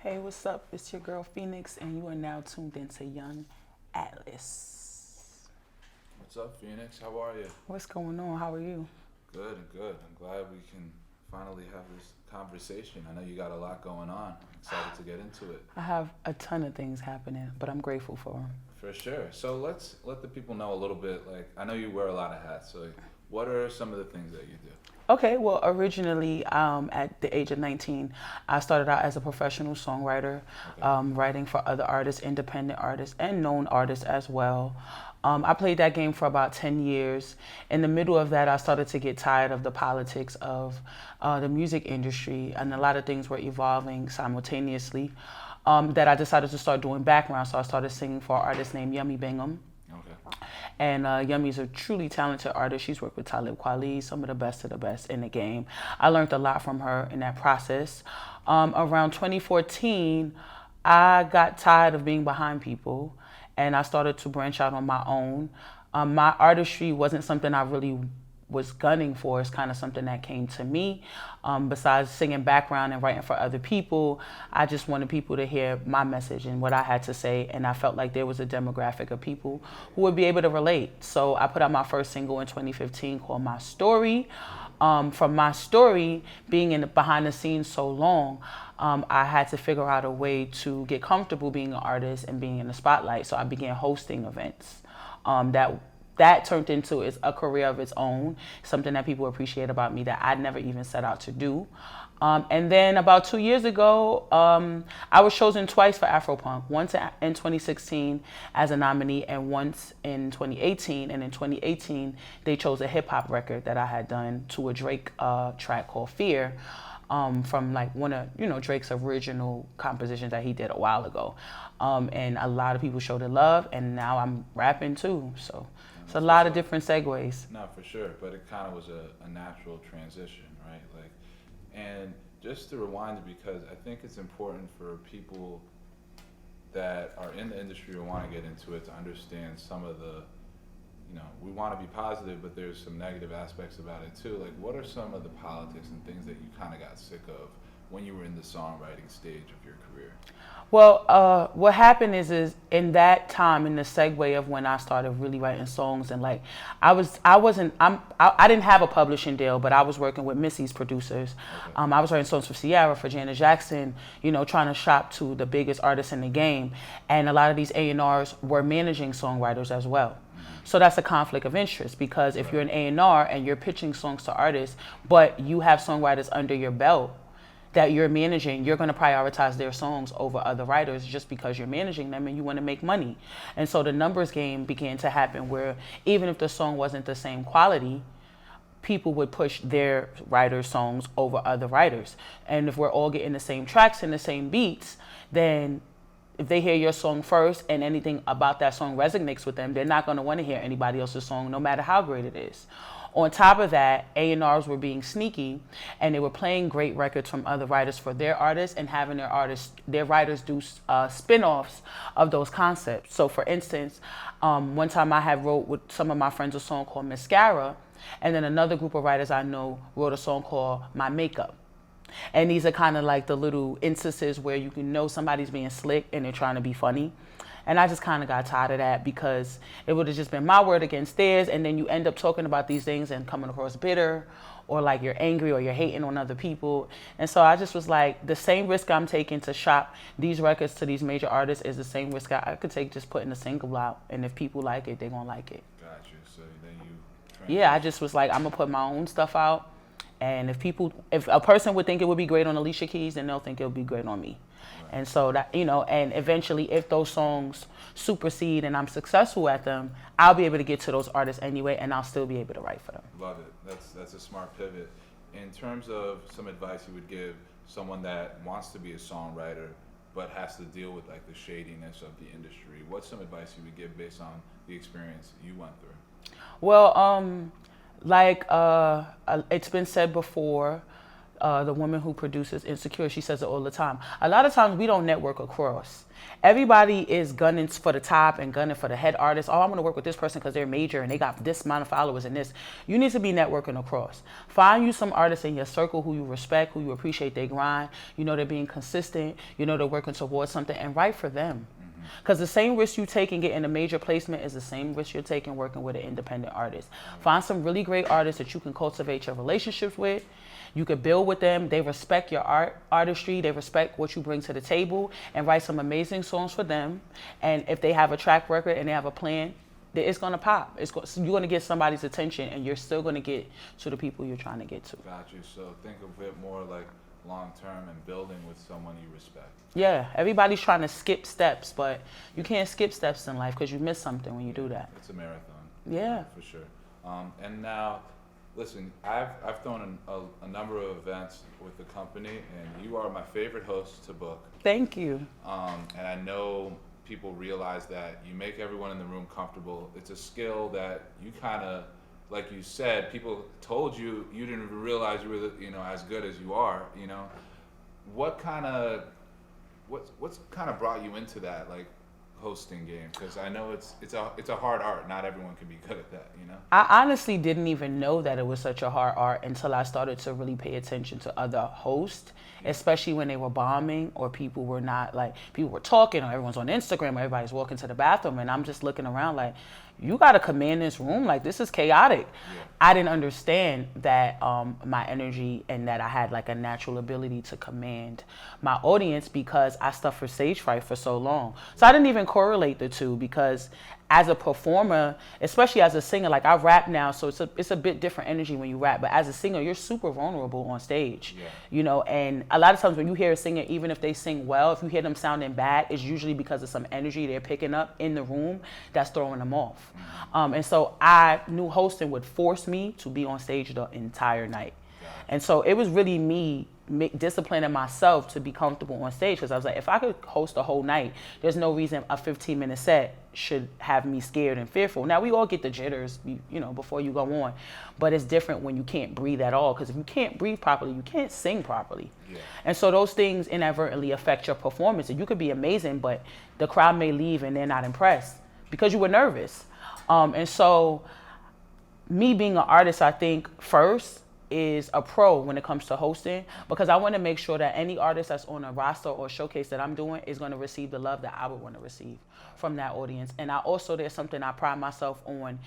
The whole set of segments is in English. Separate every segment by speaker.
Speaker 1: Hey, what's up? It's your girl Phoenix, and you are now tuned into Young Atlas.
Speaker 2: What's up, Phoenix? How are you?
Speaker 1: What's going on? How are you?
Speaker 2: Good, good. I'm glad we can finally have this conversation. I know you got a lot going on. Excited to get into it.
Speaker 1: I have a ton of things happening, but I'm grateful for them.
Speaker 2: For sure. So let's let the people know a little bit. Like, I know you wear a lot of hats. So, what are some of the things that you do?
Speaker 1: Okay, well, originally at the age of 19, I started out as a professional songwriter,
Speaker 2: Okay.
Speaker 1: writing for other artists, independent artists, and known artists as well. I played that game for about 10 years. In the middle of that, I started to get tired of the politics of the music industry, and a lot of things were evolving simultaneously. That I decided to start doing background, so I started singing for an artist named Yummy Bingham.
Speaker 2: Okay.
Speaker 1: And Yummy's a truly talented artist. She's worked with Talib Kweli, some of the best in the game. I learned a lot from her in that process. Around 2014, I got tired of being behind people and I started to branch out on my own. My artistry wasn't something I really was gunning for. It's kind of something that came to me. Besides singing background and writing for other people, I just wanted people to hear my message and what I had to say. And I felt like there was a demographic of people who would be able to relate. So I put out my first single in 2015 called My Story. From my story, being in the behind the scenes so long, I had to figure out a way to get comfortable being an artist and being in the spotlight. So I began hosting events. That turned into a career of its own, something that people appreciate about me that I'd never even set out to do. And then about 2 years ago, I was chosen twice for Afropunk. Once in 2016 as a nominee, and once in 2018. And in 2018, they chose a hip hop record that I had done to a Drake track called Fear. From like one of Drake's original compositions that he did a while ago, and a lot of people showed it love, and now I'm rapping too. So it's a
Speaker 2: That's what's
Speaker 1: lot of
Speaker 2: up.
Speaker 1: different segues.
Speaker 2: No, for sure. But it kind of was a natural transition, right? Like, and just to rewind it, because I think it's important for people that are in the industry or want to get into it to understand some of the, we want to be positive, but there's some negative aspects about it too. Like, what are some of the politics and things that you kind of got sick of when you were in the songwriting stage of your career?
Speaker 1: Well, what happened is in that time, in the segue of when I started really writing songs, and like I didn't have a publishing deal, but I was working with Missy's producers.
Speaker 2: Okay.
Speaker 1: I was writing songs for Ciara, for Janet Jackson, trying to shop to the biggest artists in the game, and a lot of these A&Rs were managing songwriters as well. So that's a conflict of interest, because if you're an A&R and you're pitching songs to artists, but you have songwriters under your belt that you're managing, you're going to prioritize their songs over other writers just because you're managing them and you want to make money. And so the numbers game began to happen where even if the song wasn't the same quality, people would push their writers' songs over other writers. And if we're all getting the same tracks and the same beats, then if they hear your song first and anything about that song resonates with them, they're not going to want to hear anybody else's song, no matter how great it is. On top of that, A&Rs were being sneaky, and they were playing great records from other writers for their artists and having their writers do spin-offs of those concepts. So for instance, one time I had wrote with some of my friends a song called Mascara, and then another group of writers I know wrote a song called My Makeup. And these are kind of like the little instances where you can know somebody's being slick and they're trying to be funny. And I just kind of got tired of that, because it would have just been my word against theirs. And then you end up talking about these things and coming across bitter, or like you're angry or you're hating on other people. And so I just was like, the same risk I'm taking to shop these records to these major artists is the same risk I could take just putting a single out. And if people like it, they're going to like it.
Speaker 2: Got you. So then you
Speaker 1: Yeah, I
Speaker 2: transitioned.
Speaker 1: just was like, I'm going to put my own stuff out. And if a person would think it would be great on Alicia Keys, then they'll think it would be great on me.
Speaker 2: Right.
Speaker 1: And so that, and eventually if those songs supersede and I'm successful at them, I'll be able to get to those artists anyway, and I'll still be able to write for them.
Speaker 2: Love it. That's a smart pivot. In terms of some advice you would give someone that wants to be a songwriter but has to deal with like the shadiness of the industry, what's some advice you would give based on the experience you went through?
Speaker 1: Well, it's been said before, The woman who produces Insecure, she says it all the time. A lot of times we don't network across. Everybody is gunning for the top and gunning for the head artist. Oh, I'm going to work with this person because they're major and they got this amount of followers and this. You need to be networking across. Find you some artists in your circle who you respect, who you appreciate their grind. You know they're being consistent. You know they're working towards something, and write for them. Because the same risk you take in getting a major placement is the same risk you're taking working with an independent artist. Find some really great artists that you can cultivate your relationships with. You could build with them. They respect your artistry. They respect what you bring to the table, and write some amazing songs for them. And if they have a track record and they have a plan, it's going to pop. You're going to get somebody's attention, and you're still going to get to the people you're trying to get to.
Speaker 2: Got you. So think of it more like long term and building with someone you respect.
Speaker 1: Yeah, everybody's trying to skip steps, but you can't skip steps in life because you miss something when you do that.
Speaker 2: It's a marathon.
Speaker 1: Yeah.
Speaker 2: For sure. And now, listen, I've thrown a number of events with the company, and you are my favorite host to book.
Speaker 1: Thank you.
Speaker 2: And I know people realize that you make everyone in the room comfortable. It's a skill that you kind of, like you said, people told you didn't even realize you were, as good as you are. What's kind of brought you into that, like, hosting game? Because I know it's a hard art. Not everyone can be good at that.
Speaker 1: I honestly didn't even know that it was such a hard art until I started to really pay attention to other hosts, especially when they were bombing or people were talking, or everyone's on Instagram, or everybody's walking to the bathroom, and I'm just looking around like, you got to command this room. Like, this is chaotic. Yeah. I didn't understand that my energy and that I had like a natural ability to command my audience because I suffered stage fright for so long. So I didn't even correlate the two, because as a performer, especially as a singer, like I rap now, so it's a bit different energy when you rap, but as a singer, you're super vulnerable on stage, and a lot of times when you hear a singer, even if they sing well, if you hear them sounding bad, it's usually because of some energy they're picking up in the room that's throwing them off. And so I knew hosting would force me to be on stage the entire night. And so it was really me disciplining myself to be comfortable on stage, because I was like, if I could host a whole night, there's no reason a 15-minute set should have me scared and fearful. Now, we all get the jitters, before you go on, but it's different when you can't breathe at all, because if you can't breathe properly, you can't sing properly. Yeah. And so those things inadvertently affect your performance, and you could be amazing, but the crowd may leave and they're not impressed because you were nervous. And so me being an artist, I think first is a pro when it comes to hosting, because I want to make sure that any artist that's on a roster or showcase that I'm doing is going to receive the love that I would want to receive from that audience. And there's something I pride myself on,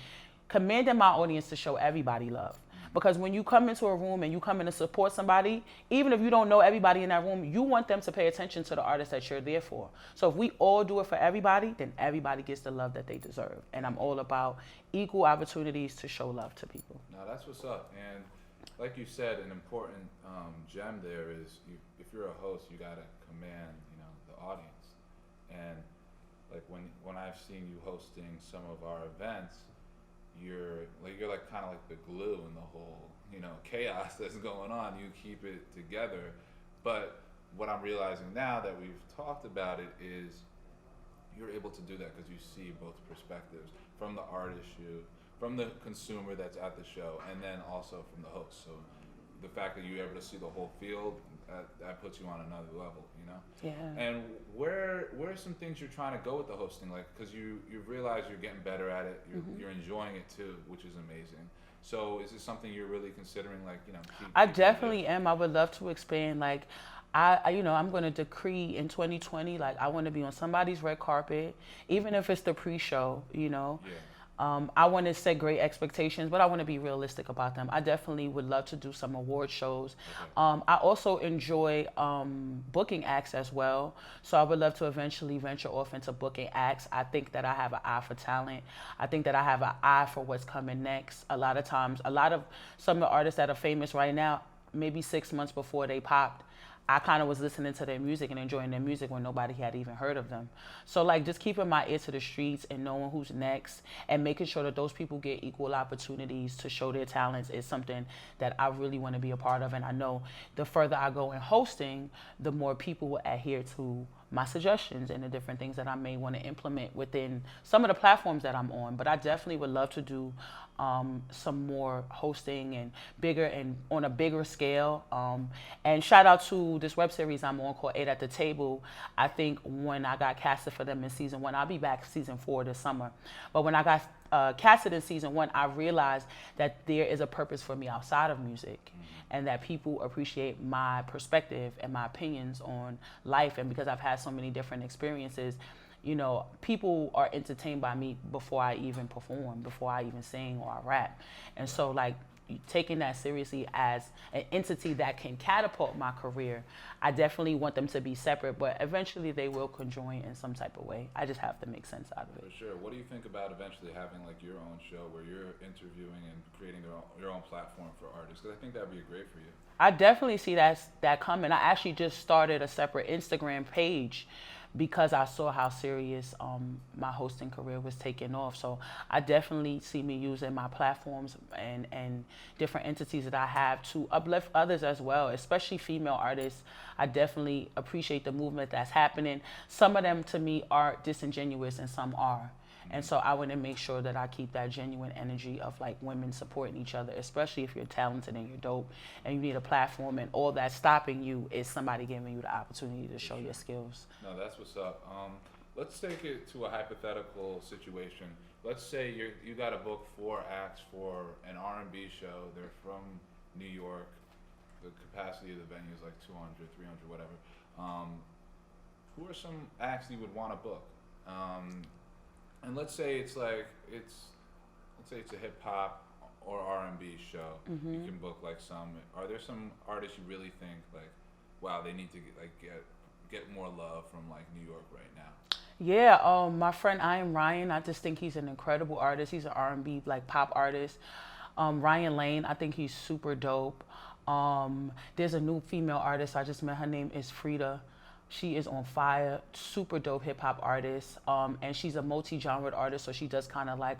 Speaker 1: commanding my audience to show everybody love. Because when you come into a room and you come in to support somebody, even if you don't know everybody in that room, you want them to pay attention to the artist that you're there for. So if we all do it for everybody, then everybody gets the love that they deserve. And I'm all about equal opportunities to show love to people.
Speaker 2: Now, that's what's up. And like you said, an important gem there is if you're a host, you got to command, the audience. And like when I've seen you hosting some of our events, you're kind of like the glue in the whole, chaos that's going on. You keep it together. But what I'm realizing now that we've talked about it is you're able to do that because you see both perspectives, from the artist shoot, from the consumer that's at the show, and then also from the host. So the fact that you're able to see the whole field, that puts you on another level,
Speaker 1: Yeah.
Speaker 2: And where are some things you're trying to go with the hosting? Like, because you realize you're getting better at it, you're enjoying it too, which is amazing. So is this something you're really considering, like,
Speaker 1: I definitely am. I would love to expand. Like, I'm going to decree in 2020, like, I want to be on somebody's red carpet, even if it's the pre-show, Yeah. I want to set great expectations, but I want to be realistic about them. I definitely would love to do some award shows. Okay. I also enjoy booking acts as well. So I would love to eventually venture off into booking acts. I think that I have an eye for talent. I think that I have an eye for what's coming next. A lot of times, some of the artists that are famous right now, maybe 6 months before they popped, I kind of was listening to their music and enjoying their music when nobody had even heard of them. So like just keeping my ear to the streets and knowing who's next and making sure that those people get equal opportunities to show their talents is something that I really want to be a part of. And I know the further I go in hosting, the more people will adhere to my suggestions and the different things that I may want to implement within some of the platforms that I'm on. But I definitely would love to do some more hosting and bigger and on a bigger scale. And shout out to this web series I'm on called 8 at the Table. I think when I got casted for them in season 1, I'll be back season 4 this summer. But when I got casted in season 1, I realized that there is a purpose for me outside of music, and that people appreciate my perspective and my opinions on life. And because I've had so many different experiences, you know, people are entertained by me before I even perform, before I even sing or I rap. And so, like, taking that seriously as an entity that can catapult my career, I definitely want them to be separate, but eventually they will conjoin in some type of way. I just have to make sense out of it.
Speaker 2: For sure. What do you think about eventually having like your own show where you're interviewing and creating your own platform for artists? Because I think that would be great for you.
Speaker 1: I definitely see that coming. I actually just started a separate Instagram page because I saw how serious my hosting career was taking off. So I definitely see me using my platforms and different entities that I have to uplift others as well, especially female artists. I definitely appreciate the movement that's happening. Some of them to me are disingenuous and some are. And so I want to make sure that I keep that genuine energy of like women supporting each other, especially if you're talented and you're dope and you need a platform, and all that's stopping you is somebody giving you the opportunity to show your skills.
Speaker 2: No, that's what's up. Let's take it to a hypothetical situation. Let's say you got a book 4 acts for an R&B show. They're from New York. The capacity of the venue is like 200, 300, whatever. Who are some acts you would want to book? And let's say it's a hip hop or R&B show. Mm-hmm. You can book like some. Are there some artists you really think like, wow, they need to get more love from like New York right now?
Speaker 1: Yeah, my friend I Am Ryan. I just think he's an incredible artist. He's an R&B like pop artist. Ryan Lane. I think he's super dope. There's a new female artist I just met. Her name is Frida. She is on fire, super dope hip hop artist, and she's a multi-genred artist. So she does kind of like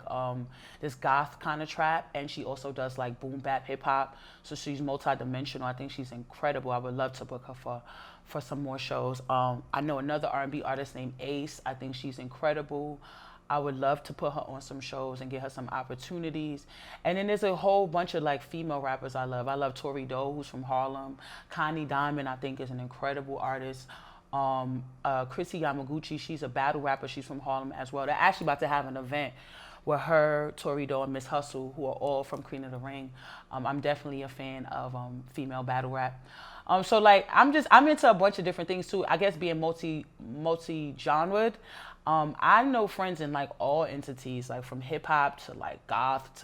Speaker 1: this goth kind of trap, and she also does like boom bap hip hop. So she's multi-dimensional. I think she's incredible. I would love to book her for some more shows. I know another R&B artist named Ace. I think she's incredible. I would love to put her on some shows and get her some opportunities. And then there's a whole bunch of like female rappers I love. I love Tori Doe, who's from Harlem. Connie Diamond, I think, is an incredible artist. Chrissy Yamaguchi, she's a battle rapper. She's from Harlem as well. They're actually about to have an event with her, Tori Doe, and Miss Hustle, who are all from Queen of the Ring. I'm definitely a fan of female battle rap. So like I'm into a bunch of different things too. I guess being multi-genred. I know friends in like all entities, like from hip hop to like goth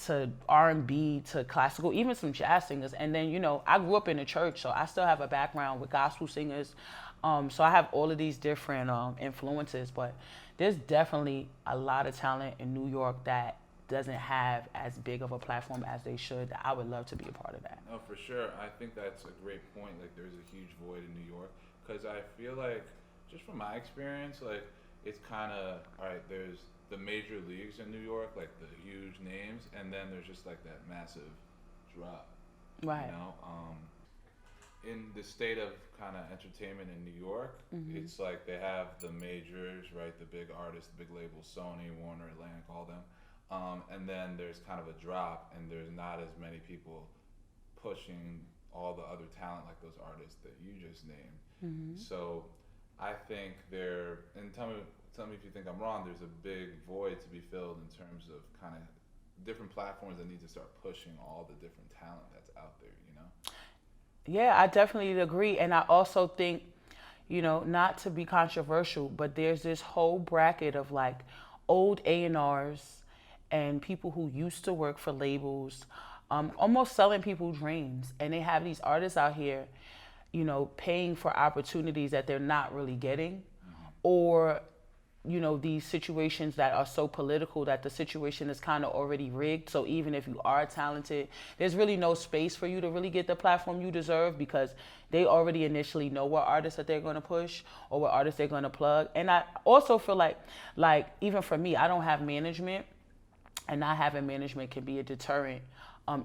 Speaker 1: to R&B to classical, even some jazz singers. And then, you know, I grew up in the church, so I still have a background with gospel singers. So I have all of these different influences, but there's definitely a lot of talent in New York that doesn't have as big of a platform as they should. I would love to be a part of that.
Speaker 2: No, for sure. I think that's a great point. Like, there's a huge void in New York, because I feel like, just from my experience, like, it's kind of, all right, there's the major leagues in New York, like the huge names, and then there's just like that massive drop.
Speaker 1: Right.
Speaker 2: You know, in the state of kind of entertainment in New York, mm-hmm. It's like they have the majors, right? The big artists, the big labels, Sony, Warner, Atlantic, all them. And then there's kind of a drop, and there's not as many people pushing all the other talent like those artists that you just named. Mm-hmm. So I think and tell me if you think I'm wrong, there's a big void to be filled in terms of kind of different platforms that need to start pushing all the different talent that's out there, you know?
Speaker 1: Yeah, I definitely agree. And I also think, you know, not to be controversial, but there's this whole bracket of like old A&Rs and people who used to work for labels, almost selling people dreams. And they have these artists out here, you know, paying for opportunities that they're not really getting, mm-hmm. or you know, these situations that are so political that the situation is kind of already rigged. So even if you are talented, there's really no space for you to really get the platform you deserve, because they already initially know what artists that they're going to push or what artists they're going to plug. And I also feel like even for me, I don't have management, and not having management can be a deterrent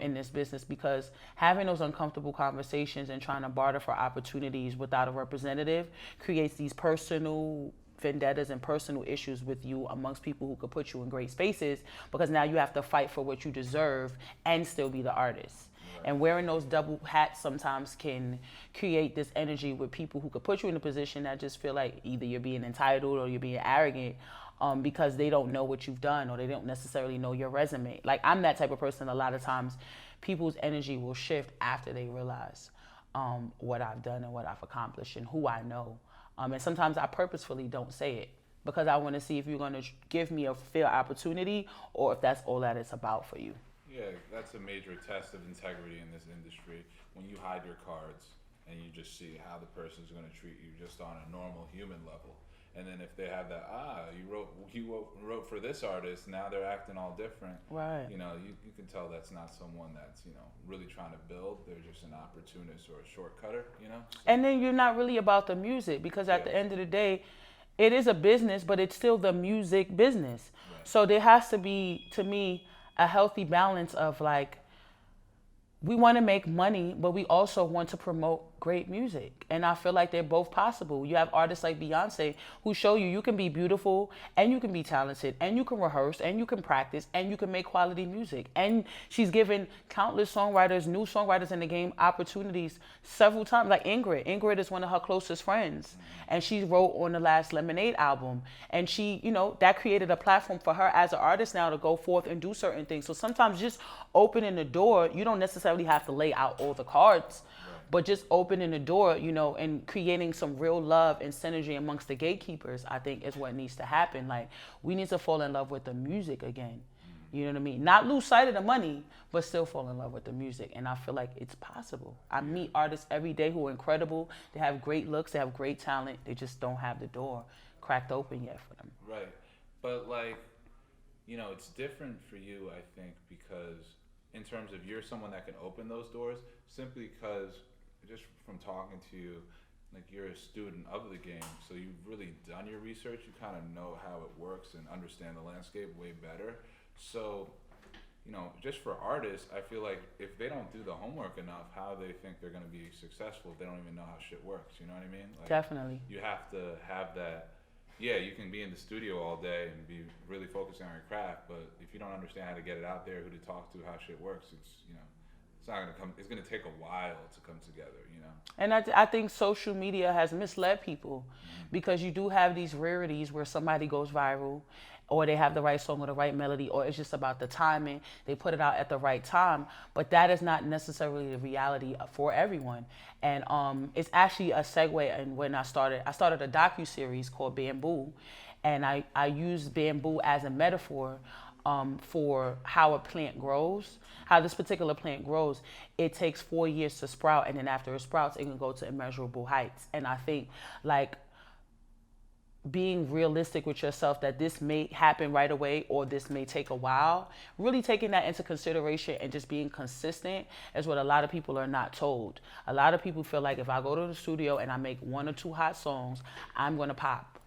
Speaker 1: in this business, because having those uncomfortable conversations and trying to barter for opportunities without a representative creates these personal vendettas and personal issues with you amongst people who could put you in great spaces, because now you have to fight for what you deserve and still be the artist. And wearing those double hats sometimes can create this energy with people who could put you in a position that just feel like either you're being entitled or you're being arrogant, because they don't know what you've done or they don't necessarily know your resume. Like, I'm that type of person. A lot of times people's energy will shift after they realize what I've done and what I've accomplished and who I know. And sometimes I purposefully don't say it because I want to see if you're going to give me a fair opportunity or if that's all that it's about for you.
Speaker 2: Yeah, that's a major test of integrity in this industry. When you hide your cards and you just see how the person's going to treat you just on a normal human level. And then if they have that, you wrote for this artist, now they're acting all different.
Speaker 1: Right.
Speaker 2: You know, you can tell that's not someone that's, you know, really trying to build. They're just an opportunist or a shortcutter, you know? So,
Speaker 1: And then you're not really about the music, because at the end of the day, it is a business, but it's still the music business.
Speaker 2: Right.
Speaker 1: So there has to be, to me, a healthy balance of like, we want to make money, but we also want to promote great music. And I feel like they're both possible. You have artists like Beyonce who show you can be beautiful and you can be talented and you can rehearse and you can practice and you can make quality music. And she's given countless songwriters, new songwriters in the game, opportunities several times. Like Ingrid. Ingrid is one of her closest friends. And she wrote on the last Lemonade album. And she, you know, that created a platform for her as an artist now to go forth and do certain things. So sometimes just opening the door, you don't necessarily have to lay out all the cards. But just opening the door, you know, and creating some real love and synergy amongst the gatekeepers, I think is what needs to happen. Like, we need to fall in love with the music again. You know what I mean? Not lose sight of the money, but still fall in love with the music. And I feel like it's possible. I meet artists every day who are incredible. They have great looks. They have great talent. They just don't have the door cracked open yet for them.
Speaker 2: Right. But, like, you know, it's different for you, I think, because in terms of you're someone that can open those doors, simply because just from talking to you, like, you're a student of the game, so you've really done your research. You kind of know how it works and understand the landscape way better. So, you know, just for artists, I feel like if they don't do the homework enough, how they think they're going to be successful if they don't even know how shit works. You know what I mean? Like,
Speaker 1: Definitely.
Speaker 2: you have to have that. Yeah, you can be in the studio all day and be really focusing on your craft, but if you don't understand how to get it out there, who to talk to, how shit works, it's, you know, it's not gonna come. It's gonna take a while to come together, you know.
Speaker 1: And I think social media has misled people, because you do have these rarities where somebody goes viral, or they have the right song or the right melody, or it's just about the timing. They put it out at the right time, but that is not necessarily the reality for everyone. And it's actually a segue. And when I started a docu-series called Bamboo, and I used bamboo as a metaphor for how a plant grows, how this particular plant grows. It takes 4 years to sprout, and then after it sprouts, it can go to immeasurable heights. And I think, like, being realistic with yourself that this may happen right away or this may take a while, really taking that into consideration and just being consistent is what a lot of people are not told. A lot of people feel like if I go to the studio and I make 1 or 2 hot songs, I'm going to pop.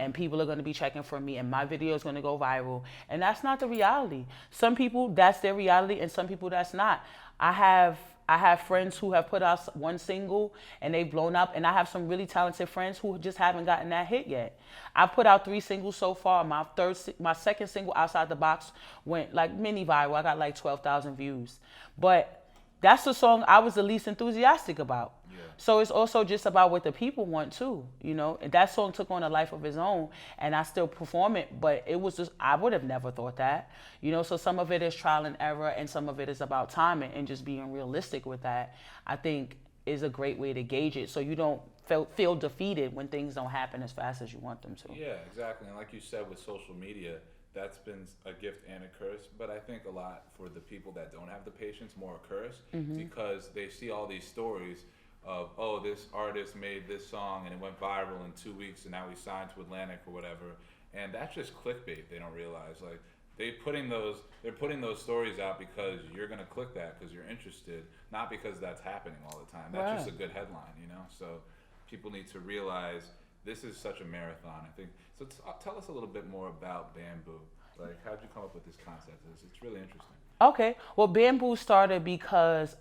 Speaker 1: And people are going to be checking for me and my video is going to go viral. And that's not the reality. Some people, that's their reality, and some people, that's not. I have friends who have put out 1 single and they've blown up, and I have some really talented friends who just haven't gotten that hit yet. I've put out 3 singles so far. My second single, Outside the Box, went like mini viral. I got like 12,000 views. But that's the song I was the least enthusiastic about. Yeah. So it's also just about what the people want too, you know. And that song took on a life of its own, and I still perform it, but it was just, I would have never thought that, you know. So some of it is trial and error, and some of it is about timing and just being realistic with that, I think, is a great way to gauge it, so you don't feel defeated when things don't happen as fast as you want them to.
Speaker 2: Yeah, exactly. And like you said, with social media, that's been a gift and a curse, but I think a lot for the people that don't have the patience, more a curse, because they see all these stories of, oh, this artist made this song and it went viral in 2 weeks and now he signed to Atlantic or whatever, and that's just clickbait. They don't realize, like, they're putting those stories out because you're gonna click that because you're interested, not because that's happening all the time. That's just a good headline, you know. So people need to realize this is such a marathon, I think. So tell us a little bit more about Bamboo. Like, how'd you come up with this concept? It's really interesting.
Speaker 1: Okay. Well, Bamboo started because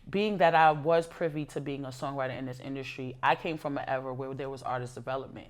Speaker 1: being that I was privy to being a songwriter in this industry, I came from an era where there was artist development.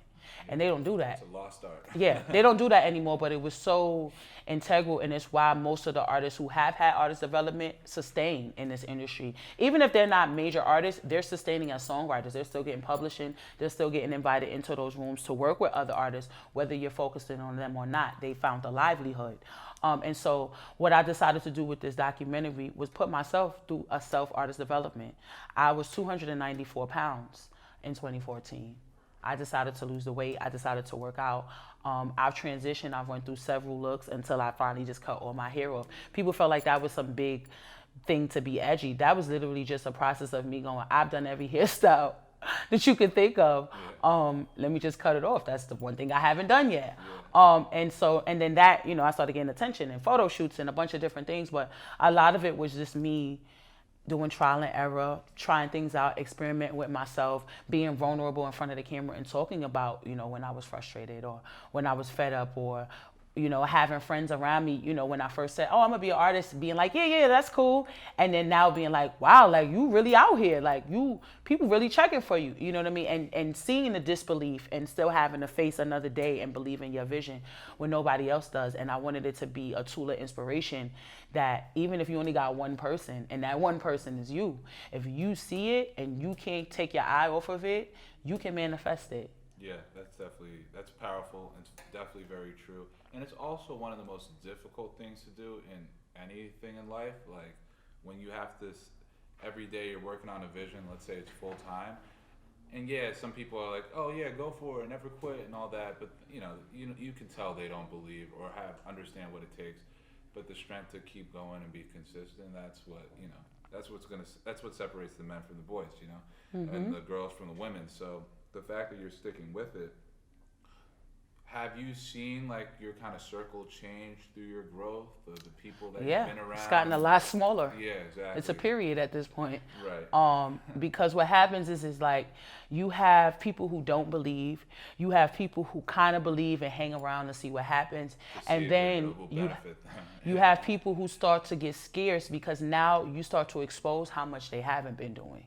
Speaker 1: And they don't do that.
Speaker 2: It's a lost art.
Speaker 1: Yeah, they don't do that anymore, but it was so integral, and it's why most of the artists who have had artist development sustain in this industry. Even if they're not major artists, they're sustaining as songwriters. They're still getting publishing. They're still getting invited into those rooms to work with other artists, whether you're focusing on them or not. They found a livelihood. And so what I decided to do with this documentary was put myself through a self-artist development. I was 294 pounds in 2014. I decided to lose the weight. I decided to work out. I've transitioned. I've went through several looks until I finally just cut all my hair off. People felt like that was some big thing to be edgy. That was literally just a process of me going, I've done every hairstyle that you could think of. Let me just cut it off. That's the one thing I haven't done yet. And then that, I started getting attention and photo shoots and a bunch of different things. But a lot of it was just me doing trial and error, trying things out, experimenting with myself, being vulnerable in front of the camera and talking about, when I was frustrated or when I was fed up or, having friends around me, when I first said, I'm gonna be an artist, being like, yeah, that's cool. And then now being like, wow, like you really out here. Like people really checking for you. You know what I mean? And seeing the disbelief and still having to face another day and believe in your vision when nobody else does. And I wanted it to be a tool of inspiration that even if you only got one person and that one person is you, if you see it and you can't take your eye off of it, you can manifest it.
Speaker 2: Yeah, that's powerful and it's definitely very true. And it's also one of the most difficult things to do in anything in life. Like when you have this, every day you're working on a vision, let's say it's full time. And yeah, some people are like, oh yeah, go for it, never quit and all that. But you can tell they don't believe or understand what it takes. But the strength to keep going and be consistent, that's what separates the men from the boys, and the girls from the women. So the fact that you're sticking with it, have you seen like your kind of circle change through your growth of the people that you've been around?
Speaker 1: It's gotten a lot smaller.
Speaker 2: Yeah, exactly.
Speaker 1: It's a period at this point.
Speaker 2: Right.
Speaker 1: Because what happens is like you have people who don't believe, you have people who kind of believe and hang around to see what happens, and then you have people who start to get scarce because now you start to expose how much they haven't been doing.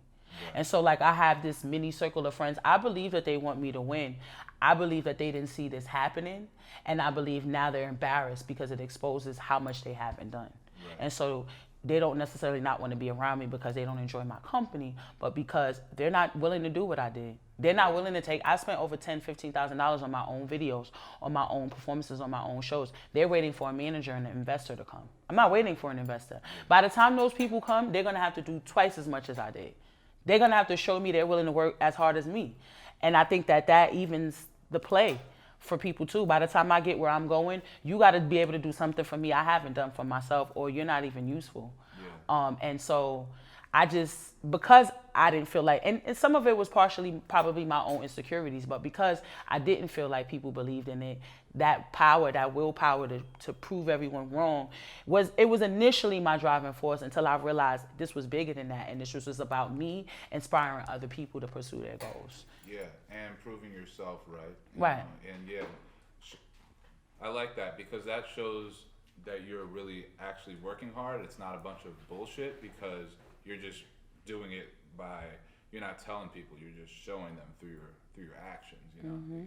Speaker 1: And so like I have this mini circle of friends. I believe that they want me to win. I believe that they didn't see this happening. And I believe now they're embarrassed because it exposes how much they haven't done. Right. And so they don't necessarily not want to be around me because they don't enjoy my company, but because they're not willing to do what I did. They're not willing to I spent over $10,000, $15,000 on my own videos, on my own performances, on my own shows. They're waiting for a manager and an investor to come. I'm not waiting for an investor. By the time those people come, they're going to have to do twice as much as I did. They're going to have to show me they're willing to work as hard as me. And I think that evens the play for people too. By the time I get where I'm going, you got to be able to do something for me I haven't done for myself, or you're not even useful. Yeah. And so because I didn't feel like, and some of it was partially probably my own insecurities, but because I didn't feel like people believed in it, that power, that willpower to prove everyone wrong, was initially my driving force until I realized this was bigger than that, and this was just about me inspiring other people to pursue their goals.
Speaker 2: Yeah, and proving yourself right.
Speaker 1: Right.
Speaker 2: And yeah, I like that because that shows that you're really actually working hard. It's not a bunch of bullshit because you're just doing it you're not telling people, you're just showing them through your actions.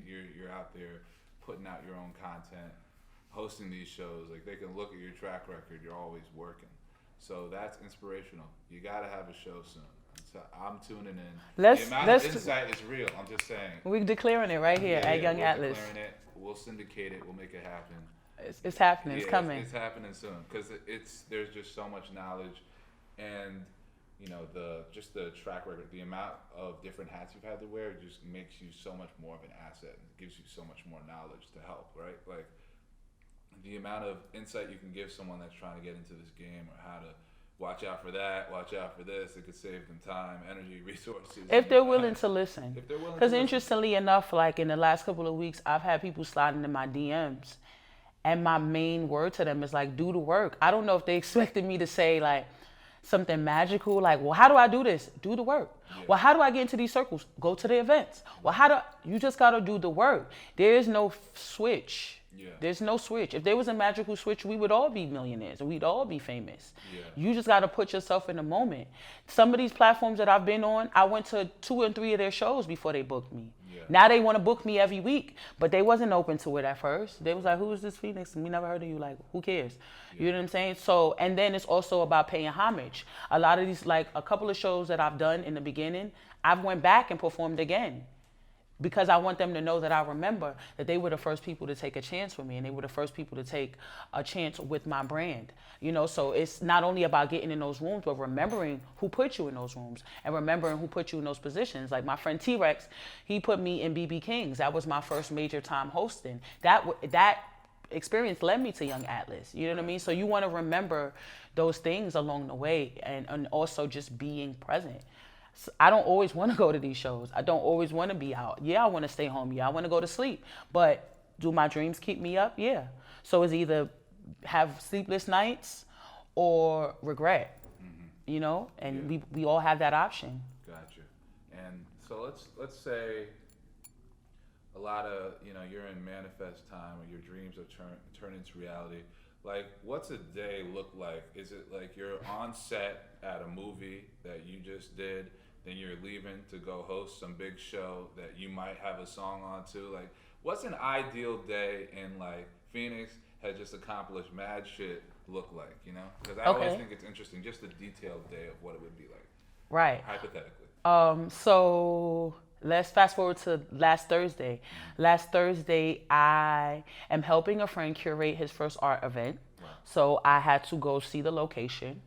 Speaker 2: You're out there putting out your own content, hosting these shows. Like they can look at your track record. You're always working. So that's inspirational. You got to have a show soon. So I'm tuning in. The amount of insight is real. I'm just saying.
Speaker 1: We're declaring it right here at Young Atlas.
Speaker 2: Declaring it. We'll syndicate it. We'll make it happen.
Speaker 1: It's happening. It's coming.
Speaker 2: It's happening soon because there's just so much knowledge, and the track record, the amount of different hats you've had to wear just makes you so much more of an asset and gives you so much more knowledge to help, right? Like the amount of insight you can give someone that's trying to get into this game, or how to watch out for that, watch out for this, it could save them time, energy, resources.
Speaker 1: If they're willing to listen. Because interestingly enough, like in the last couple of weeks, I've had people slide into my DMs, and my main word to them is like, do the work. I don't know if they expected me to say like something magical, like, well, how do I do this? Do the work. Yeah. Well, how do I get into these circles? Go to the events. Well, you just got to do the work. There is no switch.
Speaker 2: Yeah.
Speaker 1: There's no switch. If there was a magical switch, we would all be millionaires and we'd all be famous.
Speaker 2: Yeah.
Speaker 1: You just got to put yourself in the moment. Some of these platforms that I've been on, I went to 2 and 3 of their shows before they booked me.
Speaker 2: Yeah.
Speaker 1: Now they want to book me every week, but they wasn't open to it at first. They was like, "Who is this Phoenix? We never heard of you. Like, who cares?" You know what I'm saying? So, and then it's also about paying homage. A lot of these, like a couple of shows that I've done in the beginning, I've went back and performed again, because I want them to know that I remember that they were the first people to take a chance with me, and they were the first people to take a chance with my brand. You know, so it's not only about getting in those rooms, but remembering who put you in those rooms and remembering who put you in those positions. Like my friend T-Rex, he put me in BB King's. That was my first major time hosting. That experience led me to Young Atlas. You know what I mean? So you want to remember those things along the way, and also just being present. I don't always want to go to these shows. I don't always want to be out. Yeah, I want to stay home. Yeah, I want to go to sleep. But do my dreams keep me up? Yeah. So it's either have sleepless nights or regret, you know? And
Speaker 2: Yeah.
Speaker 1: we all have that option.
Speaker 2: Gotcha. And so let's say a lot of, you're in manifest time, or your dreams are turn into reality. Like, what's a day look like? Is it like you're on set at a movie that you just did, then you're leaving to go host some big show that you might have a song on too? Like, what's an ideal day in, like, Phoenix has just accomplished mad shit look like, Because I always think it's interesting, just the detailed day of what it would be like,
Speaker 1: Right.
Speaker 2: hypothetically.
Speaker 1: So let's fast forward to last Thursday. Last Thursday, I am helping a friend curate his first art event.
Speaker 2: Wow.
Speaker 1: So I had to go see the location.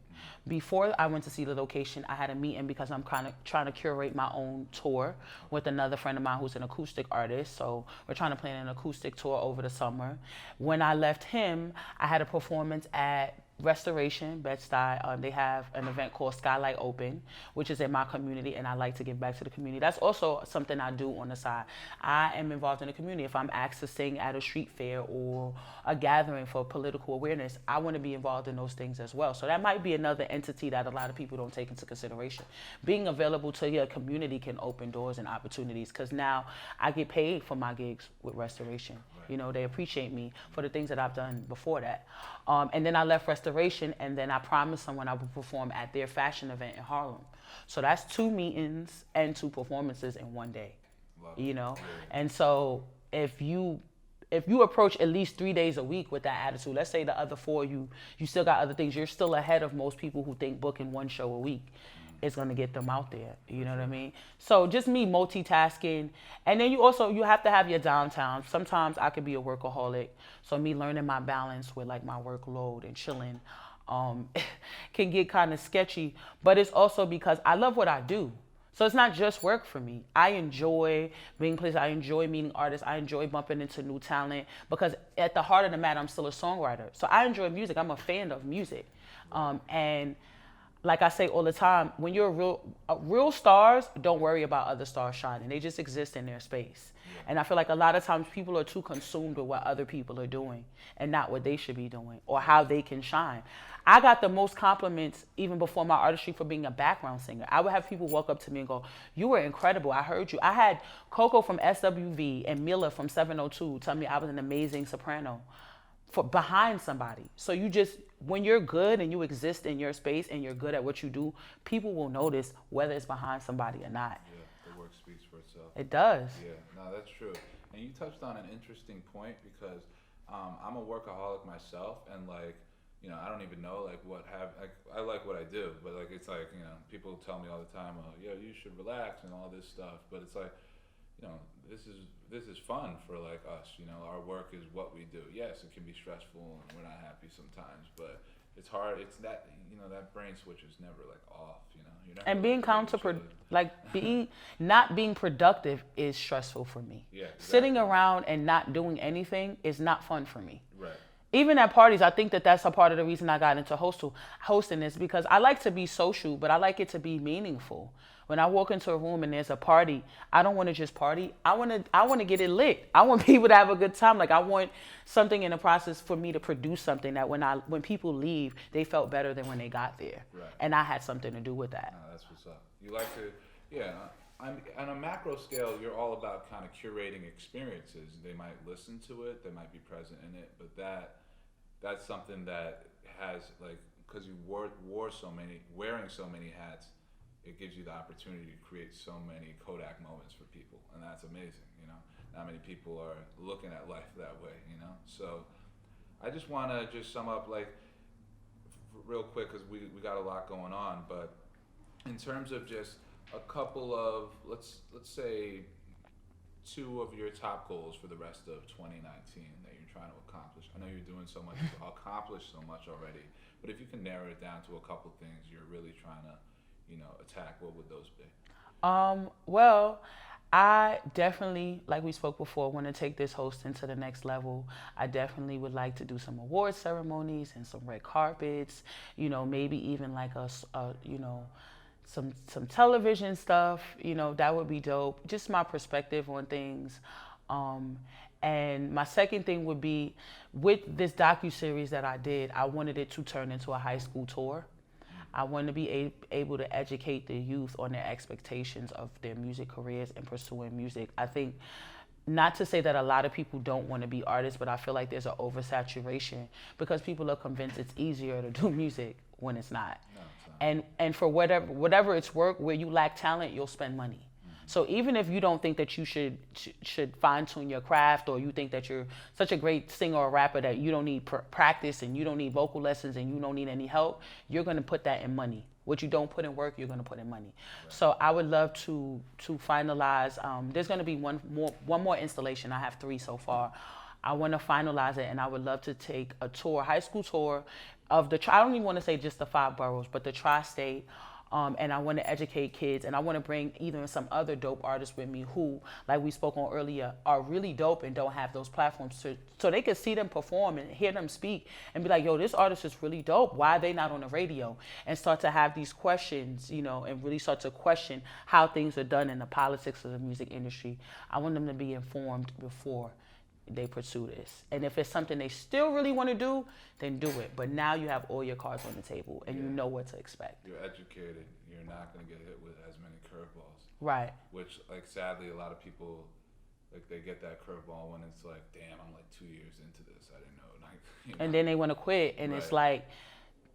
Speaker 1: Before I went to see the location, I had a meeting because I'm kind of trying to curate my own tour with another friend of mine who's an acoustic artist. So we're trying to plan an acoustic tour over the summer. When I left him, I had a performance at Restoration, Bed-Stuy. They have an event called Skylight Open, which is in my community, and I like to give back to the community. That's also something I do on the side. I am involved in the community. If I'm asked to sing at a street fair or a gathering for political awareness, I want to be involved in those things as well. So that might be another entity that a lot of people don't take into consideration. Being available to your community can open doors and opportunities, because now I get paid for my gigs with Restoration. Right. They appreciate me for the things that I've done before that. And then I left Restoration, and then I promised someone I would perform at their fashion event in Harlem. So that's 2 meetings and 2 performances in one day.
Speaker 2: Love
Speaker 1: you
Speaker 2: it.
Speaker 1: know
Speaker 2: Yeah.
Speaker 1: And so if you approach at least 3 days a week with that attitude, let's say the other 4 you still got other things, you're still ahead of most people who think booking 1 show a week is going to get them out there. You know what I mean? So just me multitasking. And then you have to have your downtime. Sometimes I could be a workaholic. So me learning my balance with like my workload and chilling can get kind of sketchy. But it's also because I love what I do. So it's not just work for me. I enjoy being places. I enjoy meeting artists. I enjoy bumping into new talent, because at the heart of the matter, I'm still a songwriter. So I enjoy music. I'm a fan of music. And like I say all the time, when you're real stars don't worry about other stars shining. They just exist in their space. Yeah. And I feel like a lot of times people are too consumed with what other people are doing and not what they should be doing or how they can shine. I got the most compliments even before my artistry for being a background singer. I would have people walk up to me and go, "You were incredible. I heard you." I had Coco from SWV and Mila from 702 tell me I was an amazing soprano for behind somebody. So when you're good and you exist in your space and you're good at what you do, people will notice whether it's behind somebody or not.
Speaker 2: Yeah, the work speaks for itself.
Speaker 1: It does.
Speaker 2: Yeah, no, that's true. And you touched on an interesting point, because I'm a workaholic myself, and like, I don't even know I like what I do, but like it's like, people tell me all the time, "Oh, yeah, you should relax," and all this stuff. But it's like, this is fun for like us. Our work is what we do. Yes, it can be stressful and we're not happy sometimes, but it's hard. It's that that brain switch is never like off. You're never
Speaker 1: And being not being productive is stressful for me.
Speaker 2: Yeah, exactly.
Speaker 1: Sitting around and not doing anything is not fun for me.
Speaker 2: Right.
Speaker 1: Even at parties, I think that's a part of the reason I got into hosting is because I like to be social, but I like it to be meaningful. When I walk into a room and there's a party, I don't want to just party. I want to get it lit. I want people to have a good time. Like I want something in the process for me to produce something that when people leave, they felt better than when they got there.
Speaker 2: Right.
Speaker 1: And I had something to do with that.
Speaker 2: No, that's what's up. You like to, yeah. on a macro scale, you're all about kind of curating experiences. They might listen to it, they might be present in it, but that's something that has like because you wore so many wearing so many hats, it gives you the opportunity to create so many Kodak moments for people, and that's amazing. You know, not many people are looking at life that way. You know, so I just want to just sum up like real quick because we got a lot going on, but in terms of just a couple of let's say two of your top goals for the rest of 2019 that you're trying to accomplish. I know you're doing so much, you've accomplished so much already, but if you can narrow it down to a couple things you're really trying to, attack, what would those be?
Speaker 1: Well, I definitely, like we spoke before, want to take this hosting to the next level. I definitely would like to do some award ceremonies and some red carpets, maybe even like some television stuff, that would be dope. Just my perspective on things. Um, and my second thing would be with this docu-series that I did, I wanted it to turn into a high school tour. I want to be able to educate the youth on their expectations of their music careers and pursuing music. I think, not to say that a lot of people don't want to be artists, but I feel like there's an oversaturation because people are convinced it's easier to do music when it's not.
Speaker 2: No, it's not.
Speaker 1: And for whatever it's work, where you lack talent, you'll spend money. So even if you don't think that you should fine tune your craft, or you think that you're such a great singer or rapper that you don't need practice and you don't need vocal lessons and you don't need any help, you're gonna put that in money. What you don't put in work, you're gonna put in money. Right. So I would love to finalize. There's gonna be one more installation. I have 3 so far. I want to finalize it, and I would love to take a tour, high school tour, of I don't even want to say just the 5 boroughs, but the tri-state. And I want to educate kids, and I want to bring either some other dope artists with me who, like we spoke on earlier, are really dope and don't have those platforms so they can see them perform and hear them speak and be like, yo, this artist is really dope. Why are they not on the radio? And start to have these questions, and really start to question how things are done in the politics of the music industry. I want them to be informed before they pursue this. And if it's something they still really want to do, then do it. But now you have all your cards on the table and you know what to expect.
Speaker 2: You're educated. You're not going to get hit with as many curveballs.
Speaker 1: Right.
Speaker 2: Which, like, sadly, a lot of people, like, they get that curveball when it's like, damn, I'm like 2 years into this. I didn't know.
Speaker 1: And then they want to quit. And
Speaker 2: right.
Speaker 1: It's like,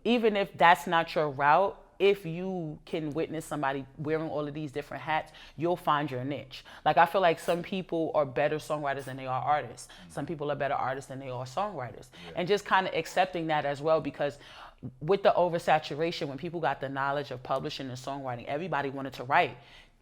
Speaker 1: even if that's not your route, if you can witness somebody wearing all of these different hats, you'll find your niche. Like, I feel like some people are better songwriters than they are artists. Mm-hmm. Some people are better artists than they are songwriters. Yeah. And just kind of accepting that as well, because with the oversaturation, when people got the knowledge of publishing and songwriting, everybody wanted to write.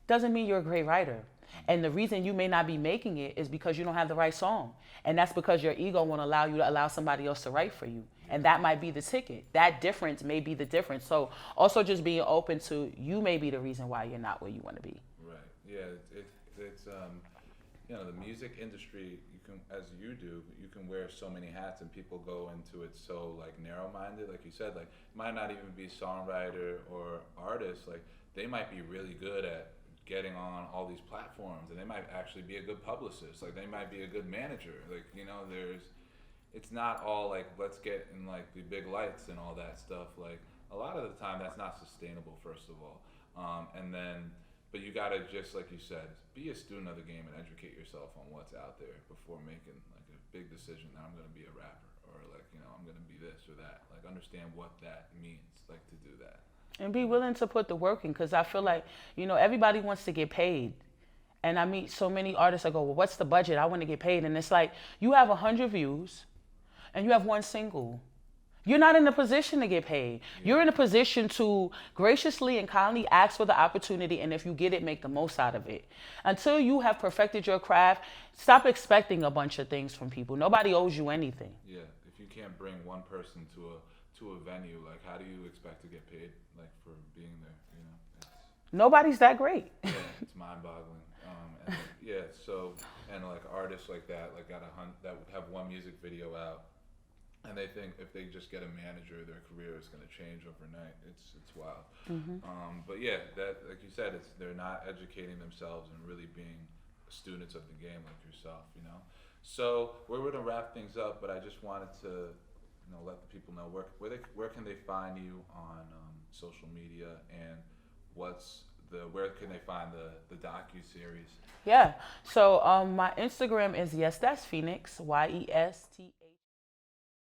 Speaker 1: Doesn't mean you're a great writer. And the reason you may not be making it is because you don't have the right song. And that's because your ego won't allow you to allow somebody else to write for you. And that might be the ticket. That difference may be the difference. So also just being open to, you may be the reason why you're not where you want to be.
Speaker 2: Right. Yeah. It's the music industry, you can, as you do, you can wear so many hats and people go into it so like narrow-minded. Like you said, like might not even be songwriter or artist. Like they might be really good at getting on all these platforms, and they might actually be a good publicist. Like they might be a good manager. Like, it's not all like, let's get in like the big lights and all that stuff. Like a lot of the time that's not sustainable, first of all. But you gotta, just like you said, be a student of the game and educate yourself on what's out there before making like a big decision that I'm gonna be a rapper, or like, I'm gonna be this or that. Like understand what that means, like to do that.
Speaker 1: And be willing to put the work in, because I feel like, everybody wants to get paid. And I meet so many artists that go, well, what's the budget? I want to get paid. And it's like, you have 100 views and you have 1 single. You're not in a position to get paid. Yeah. You're in a position to graciously and kindly ask for the opportunity, and if you get it, make the most out of it. Until you have perfected your craft, stop expecting a bunch of things from people. Nobody owes you anything.
Speaker 2: Yeah, if you can't bring one person to a venue, like how do you expect to get paid, like for being there?
Speaker 1: Nobody's that great.
Speaker 2: Yeah, it's mind-boggling. So like artists like that, like that have 1 music video out, and they think if they just get a manager, their career is going to change overnight. It's wild. Mm-hmm. But yeah, that, like you said, they're not educating themselves and really being students of the game like yourself. So we're going to wrap things up, but I just wanted to let the people know where can they find you on social media, and what's where can they find the docu-series?
Speaker 1: Yeah. So my Instagram is yes that's Phoenix, YESTA.